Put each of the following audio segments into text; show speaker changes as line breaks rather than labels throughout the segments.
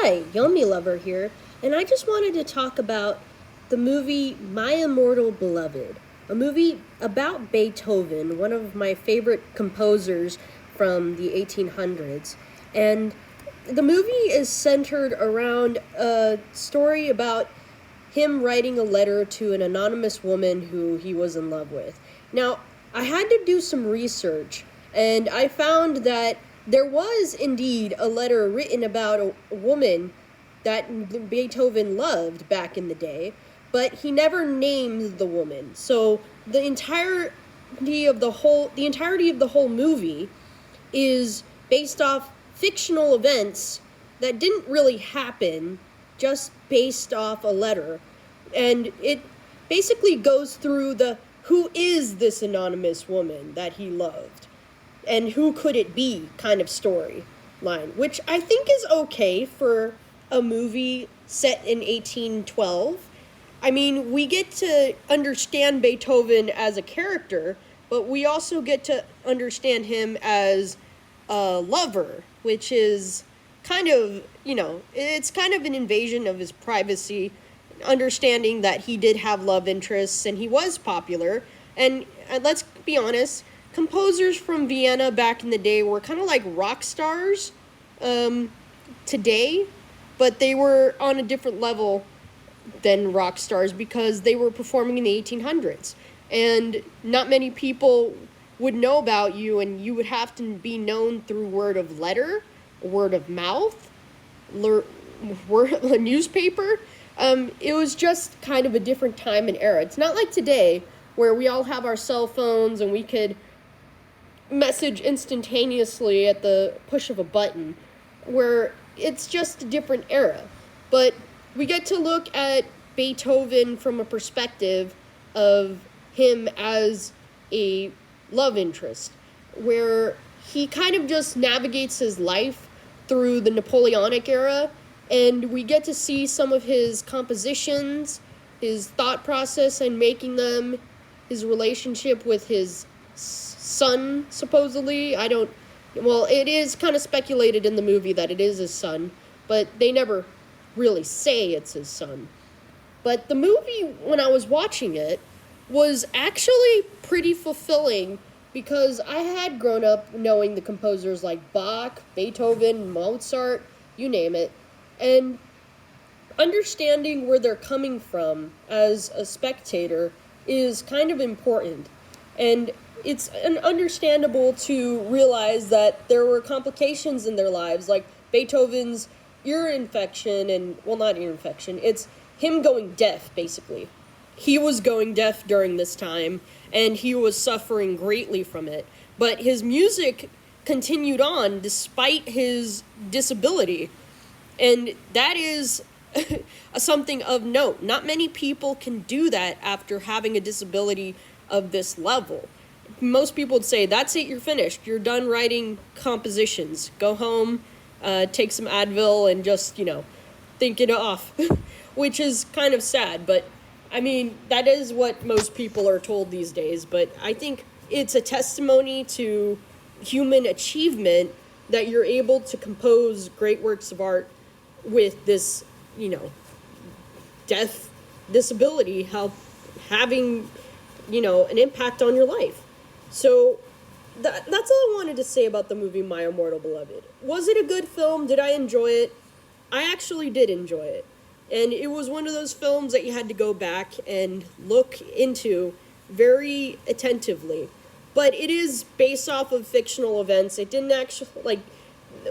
Hi, Yummy Lover here, and I just wanted to talk about the movie My Immortal Beloved, a movie about Beethoven, one of my favorite composers from the 1800s. And the movie is centered around a story about him writing a letter to an anonymous woman who he was in love with. Now, I had to do some research, and I found that there was indeed a letter written about a woman that Beethoven loved back in the day, but he never named the woman. So the entirety of the whole movie is based off fictional events that didn't really happen, just based off a letter. And it basically goes through the who is this anonymous woman that he loved and who could it be kind of storyline, which I think is okay for a movie set in 1812. I mean, we get to understand Beethoven as a character, but we also get to understand him as a lover, which is kind of, it's kind of an invasion of his privacy, understanding that he did have love interests and he was popular. And let's be honest, composers from Vienna back in the day were kind of like rock stars today, but they were on a different level than rock stars because they were performing in the 1800s. And not many people would know about you, and you would have to be known through word of letter, word of mouth, a newspaper. It was just kind of a different time and era. It's not like today where we all have our cell phones and we could message instantaneously at the push of a button, where it's just a different era. But we get to look at Beethoven from a perspective of him as a love interest, where he kind of just navigates his life through the Napoleonic era, and we get to see some of his compositions, his thought process in making them, his relationship with his son, supposedly. It is kind of speculated in the movie that it is his son, but they never really say it's his son. But the movie, when I was watching it, was actually pretty fulfilling because I had grown up knowing the composers like Bach, Beethoven, Mozart, you name it, and understanding where they're coming from as a spectator is kind of important. And it's understandable to realize that there were complications in their lives, like Beethoven's ear infection, and, well, not ear infection, it's him going deaf, basically. He was going deaf during this time, and he was suffering greatly from it. But his music continued on despite his disability, and that is something of note. Not many people can do that after having a disability of this level. Most people would say, that's it, you're finished. You're done writing compositions. Go home, take some Advil, and just, think it off. Which is kind of sad, but, I mean, that is what most people are told these days. But I think it's a testimony to human achievement that you're able to compose great works of art with this, death disability, having, an impact on your life. So that's all I wanted to say about the movie My Immortal Beloved. Was it a good film? Did I enjoy it? I actually did enjoy it. And it was one of those films that you had to go back and look into very attentively. But it is based off of fictional events. It didn't actually,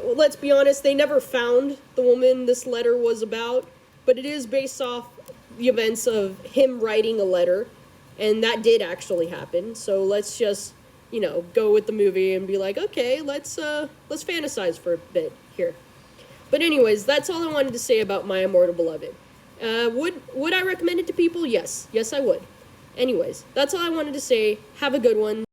let's be honest, they never found the woman this letter was about. But it is based off the events of him writing a letter. And that did actually happen. So let's just, go with the movie and be like, okay, let's fantasize for a bit here. But anyways, that's all I wanted to say about My Immortal Beloved. Would I recommend it to people? Yes. Yes, I would. Anyways, that's all I wanted to say. Have a good one.